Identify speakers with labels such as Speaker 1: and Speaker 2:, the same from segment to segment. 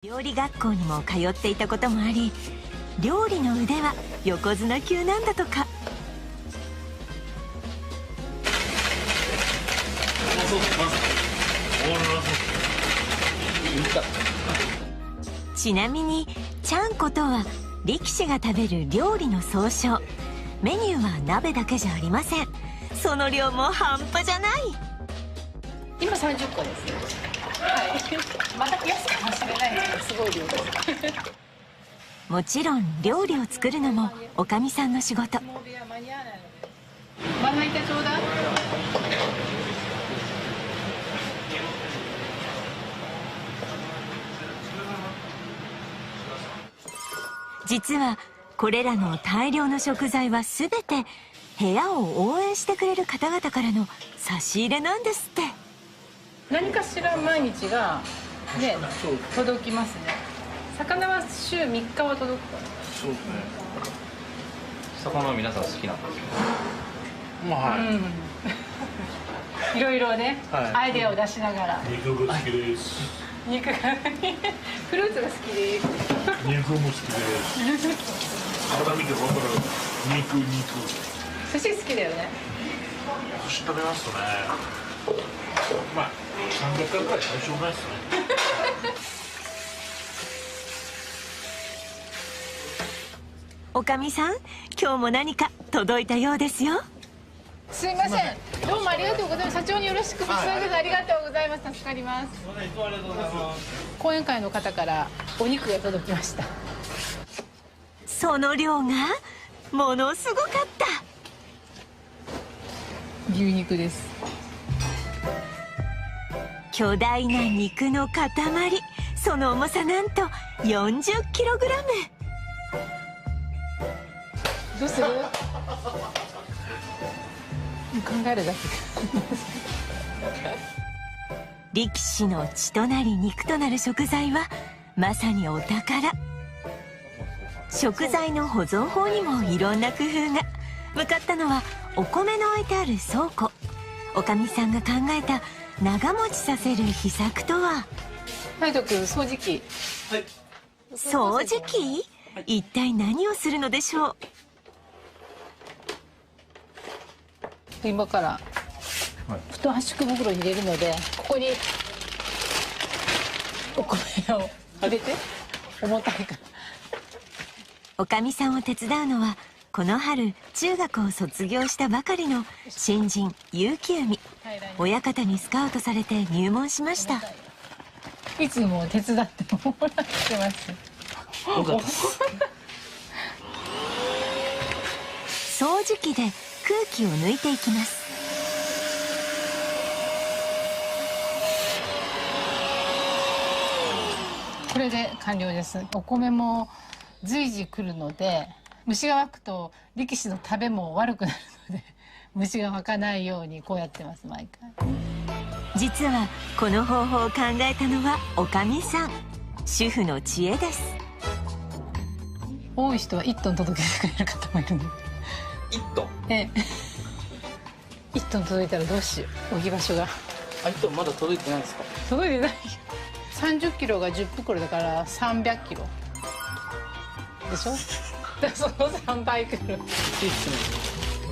Speaker 1: 料理学校にも通っていたこともあり、料理の腕は横綱級なんだとか。ちなみにちゃんことは力士が食べる料理の総称。メニューは鍋だけじゃありません。その量も半端じゃない。
Speaker 2: 今30個ですよ。はい、また増やすかもしれないけどすごい量です。
Speaker 1: もちろん料理を作るのもおかみさんの仕事。
Speaker 2: まな板ちょうだい。
Speaker 1: 実はこれらの大量の食材は全て部屋を応援してくれる方々からの差し入れなんですって。
Speaker 2: 何かしら毎日がね届きますね。魚は週3日は届くから。
Speaker 3: そうですね。魚は皆さん好きなんですよ。まあはい。
Speaker 2: いろいろね、はい、アイデアを出しながら。
Speaker 4: 肉が好きです。
Speaker 2: 肉がフルーツが好きです。
Speaker 4: 肉も好きです。体見て分かる。肉。
Speaker 2: 寿司好きだよね。
Speaker 4: 寿司食べますとね。まあ300回くらい最初ないですね。
Speaker 1: おかみさん、今日も何か届いたようですよ。
Speaker 2: すいません。どうもありがとうございます。社長によろしくお伝えください。ありがとうございます。助かります。講演会の方からお肉が届きました。
Speaker 1: その量がものすごかった。
Speaker 2: 牛肉です。
Speaker 1: 巨大な肉の塊。その重さなんと 40kg。
Speaker 2: どうする？考えるだけ。
Speaker 1: 力士の血となり肉となる食材はまさにお宝。食材の保存法にもいろんな工夫が。向かったのはお米の置いてある倉庫。おかみさんが考えた長持ちさせる秘策とは。
Speaker 2: はい、とくん、掃除機。はい。
Speaker 1: 掃除機？一体何をするのでしょう。
Speaker 2: 今から布圧縮袋に入れるので、ここにお米を入れて。重たいから。
Speaker 1: おかみさんを手伝うのはこの春中学を卒業したばかりの新人結城海。親方にスカウトされて入門しました。
Speaker 2: いつも手伝ってもらってます。
Speaker 1: 掃除機で空気を抜いていきます。
Speaker 2: これで完了です。お米も随時来るので、虫が湧くと力士の食べも悪くなるので、虫が湧かないようにこうやってます。毎回。
Speaker 1: 実はこの方法を考えたのはおかみさん。主婦の知恵です。
Speaker 2: 多い人は1トン届けてくれる方もいるので。
Speaker 3: 1トン？
Speaker 2: ええ。1トン届いたらどうしよう。置き場所が。
Speaker 3: 1トンまだ届いてないですか？
Speaker 2: 届いてないよ。30キロが10袋だから300キロでしょ。その3倍くる。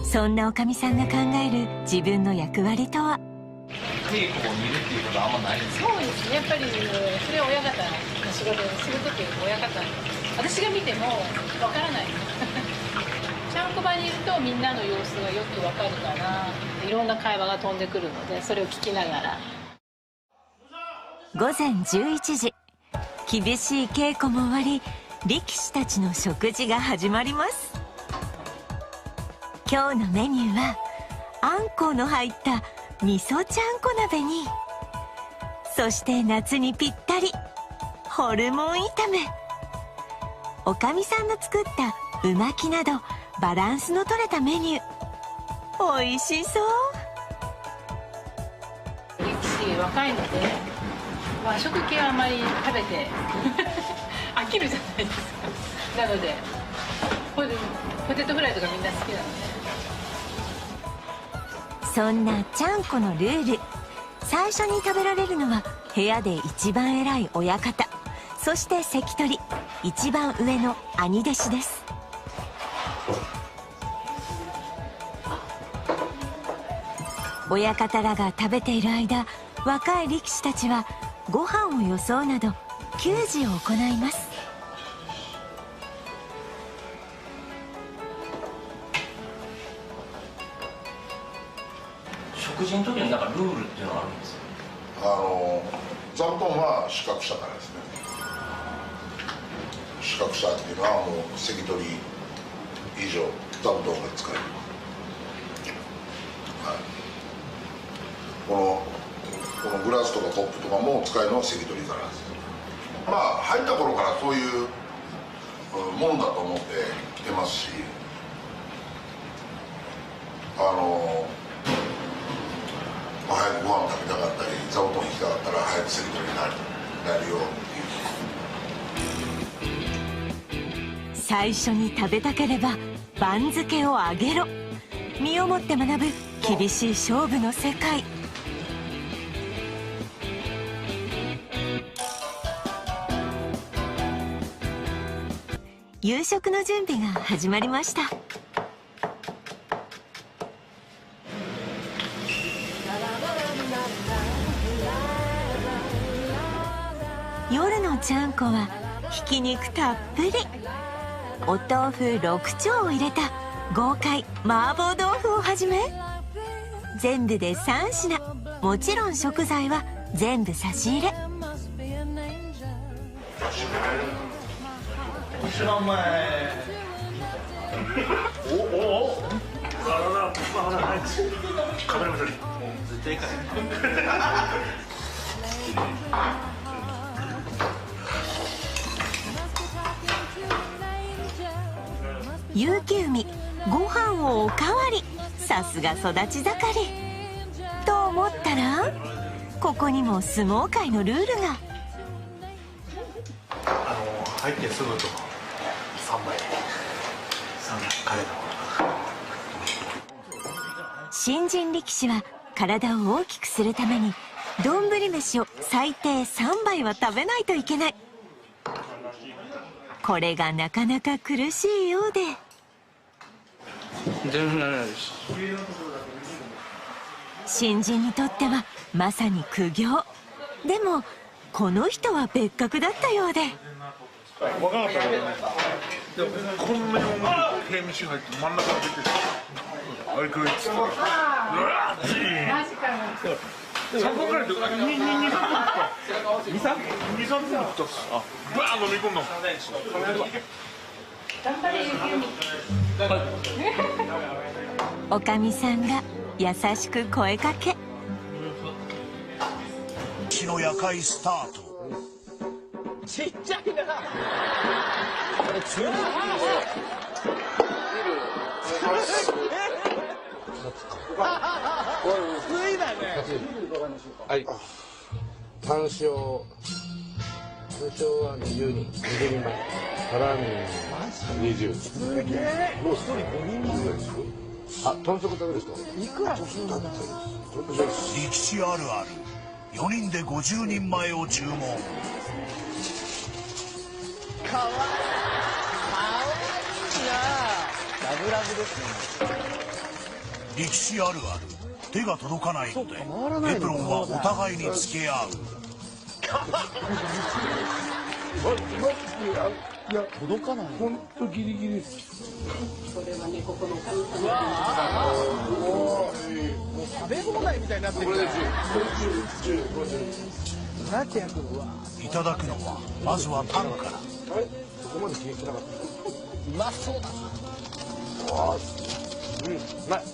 Speaker 1: そんなおかみさんが考える自分の役割とは。
Speaker 3: 稽古を見るっていうことはあんまないんですか？
Speaker 2: そうですね。やっぱりそれは親方の仕事でする時親方の私が見てもわからない。ちゃんこ場にいるとみんなの様子がよくわかるから、いろんな会話が飛んでくるので、それを聞きながら。
Speaker 1: 午前11時、厳しい稽古も終わり、力士たちの食事が始まります。今日のメニューはあんこうの入った味噌ちゃんこ鍋に、そして夏にぴったりホルモン炒め。おかみさんの作ったう巻きなどバランスの取れたメニュー。美味しそう。
Speaker 2: 力士若いので和食系はあまり食べて飽きるじゃないですか。なのでポテトフライとかみんな好きなので。
Speaker 1: そんなちゃんこのルール。最初に食べられるのは部屋で一番偉い親方。そして関取、一番上の兄弟子です。親方らが食べている間、若い力士たちはご飯をよそうなど給仕を行います。
Speaker 3: 食事の時になんかルールっていうのがあるんですよ。
Speaker 5: 座布団は資格者からですね。資格者っていうのはもう関取以上座布団が使える、はい、このグラスとかコップとかも使えるのは関取からです。まあ入った頃からそういうものだと思って来てますし、早くご飯食べたかったり座布団行きたかったら早く関取になるよっていう。
Speaker 1: 最初に食べたければ番付を上げろ、身をもって学ぶ厳しい勝負の世界。夕食の準備が始まりました。夜のちゃんこはひき肉たっぷり、お豆腐6丁を入れた豪快麻婆豆腐をはじめ、全部で3品、もちろん食材は全部差し入れ。
Speaker 4: 知らんまえ。おカメラ見とり。絶対行かへん。
Speaker 1: 結城海、ご飯をおかわり、さすが育ち盛りと思ったら、ここにも相撲界のルールが。
Speaker 4: 入ってすぐと3枚カレーだ。
Speaker 1: 新人力士は体を大きくするために丼飯を最低3杯は食べないといけない。これがなかなか苦しいようで、新人にとってはまさに苦行。でもこの人は別格だったようで、
Speaker 4: 分かったけどね。でもこんなに重い平飯入って真ん中が出てる。あれ食いつって。うわーっちー。3個くらいで2、3分食ったっす。あ、ブワー飲み込んだもん。
Speaker 2: 頑張れゆき
Speaker 1: おかみさんが優しく声かけ。
Speaker 6: 日の夜会スタート。
Speaker 7: ちっちゃいな。これ中薄いだね。
Speaker 8: はい。単勝は20人前。サラミ20。
Speaker 7: すげえ。もう一人5人前ですよ。
Speaker 8: あ、豚足食べる人。
Speaker 7: いくらするんだって。
Speaker 6: 力士あるある。4人で50人前を注文。
Speaker 7: かわいいな。ラブラブですね。
Speaker 6: 力士あるある。手が届かないのでエプロンはお互いにつけ合う。
Speaker 7: いや届かない。
Speaker 8: 本当ギリギリです。
Speaker 2: これはね、ここの神様。
Speaker 7: うわもう食べ放題みたいになってる。これで10、
Speaker 6: いただくのはまずはタンから。
Speaker 8: そこまで気にしてなかった。
Speaker 7: うまそうだな。
Speaker 8: うまい。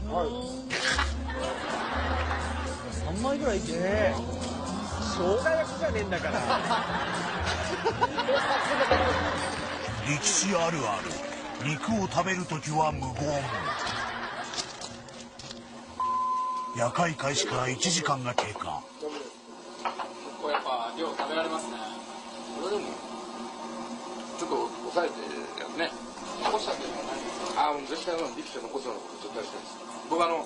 Speaker 7: 3枚ぐらいいけね。生姜焼きじゃねえんだから。
Speaker 6: 力士あるある。肉を食べるときは無言。夜会開始から1時間が経過。
Speaker 8: これやっぱ量食べられますね。これでもちょっと抑えてやるね。残したっていうのはないんですか。ああ、もう絶対力士は残すのこと絶対したいです。僕残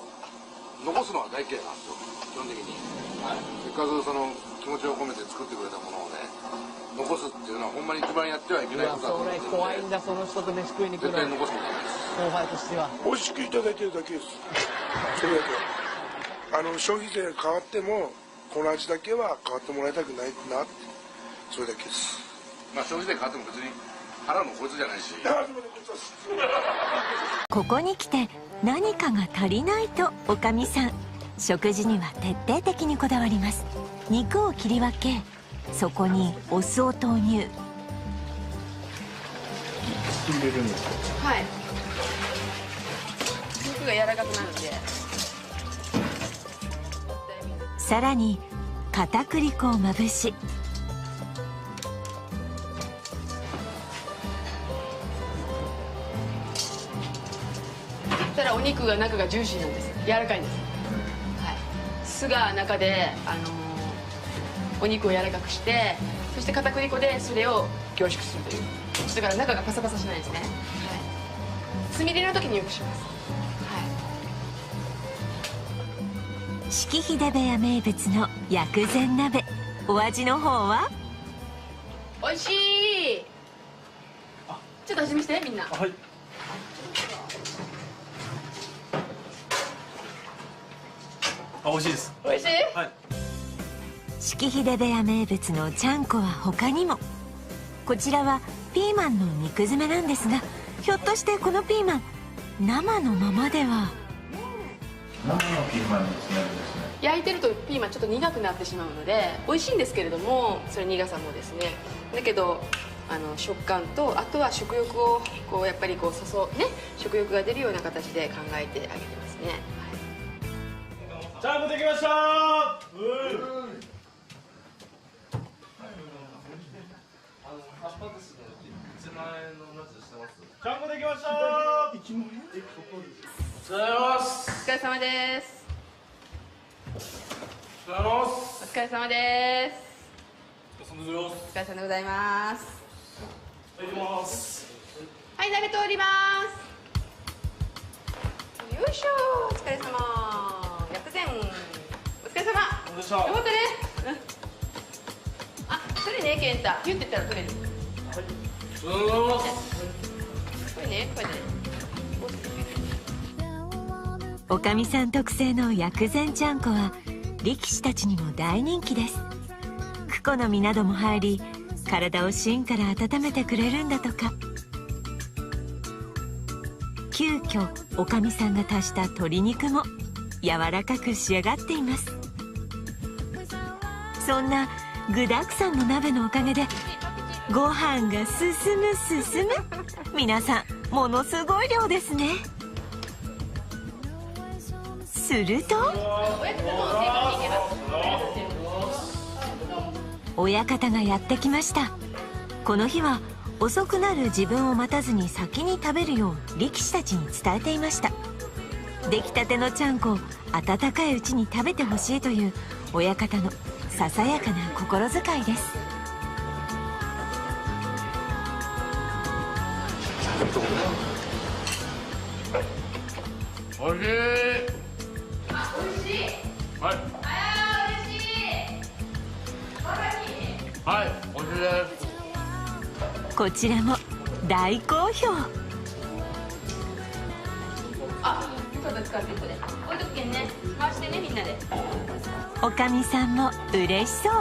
Speaker 8: すのは大嫌いなんですよ、基本的に。はい、せっかくその気持ちを込めて作ってくれたものをね、残すっていうのはほんまに一番やってはいけないことだと思うので、
Speaker 7: 怖いんだ、その人と飯食いに来るの。
Speaker 8: 絶対残すことはないです。
Speaker 7: 後輩としては
Speaker 4: 美味しくいただいてるだけです。それだけ。消費税が変わってもこの味だけは変わってもらいたくないなって、それだけです。
Speaker 8: まあ消費税変わっても別に払うのこいつじゃないし。
Speaker 1: ここに来て何かが足りないとおかみさん、食事には徹底的にこだわります。肉を切り分け、そこにお酢を投入。
Speaker 3: 入れるんですか？
Speaker 9: はい、肉が柔らかくなるんで。
Speaker 1: さらに片栗粉をまぶし、
Speaker 9: そしたらお肉が中がジューシーなんです。柔らかいんです。はい、酢が中で、お肉を柔らかくして、そして片栗粉でそれを凝縮するという。だから中がパサパサしないですね。はい、つみれの時によくします。
Speaker 1: 式秀部屋名物の薬膳鍋、お味の方は？
Speaker 9: おいしい。ちょっと味見してみんな。
Speaker 3: はい。美味しいです。
Speaker 9: おいしい？
Speaker 3: はい。
Speaker 1: 式秀部屋名物のちゃんこは他にも。こちらはピーマンの肉詰めなんですが、ひょっとしてこのピーマン生のままでは？
Speaker 3: 生のピーマンに詰めるんですね。
Speaker 9: 焼いてるとピーマンちょっと苦くなってしまうので美味しいんですけれども、それ苦さもですね、だけど食感と、あとは食欲をこうやっぱりこうね、食欲が出るような形で考えてあげてますね。はい、
Speaker 3: ちゃんこできましたー。ちゃんこできましたー。
Speaker 9: お疲れ様です。お疲れ様です。お疲れ様でございます。はい、鍋通ります。よいしょ、お疲れ様。薬膳お疲れ様。よかったね。あ、それね、健太、ピュって言ったら取れる。これね、これね。
Speaker 1: おかみさん特製の薬膳ちゃんこは力士たちにも大人気です。クコの実なども入り、体を芯から温めてくれるんだとか。急遽おかみさんが足した鶏肉も柔らかく仕上がっています。そんな具だくさんの鍋のおかげでご飯が進む。皆さんものすごい量ですね。すると親方がやってきました。この日は遅くなる自分を待たずに先に食べるよう力士たちに伝えていました。出来たてのちゃんこを温かいうちに食べてほしいという親方のささやかな心遣いです。
Speaker 8: おいしい。
Speaker 9: あ、おいしい。
Speaker 8: はい。
Speaker 9: あー、おいしい。
Speaker 8: はい、おいしいです。
Speaker 1: こちらも大好評。
Speaker 9: あ、ちょっと使ってこれ置いとくけんね。回してね、みんなで。
Speaker 1: おかみさんも嬉しそう。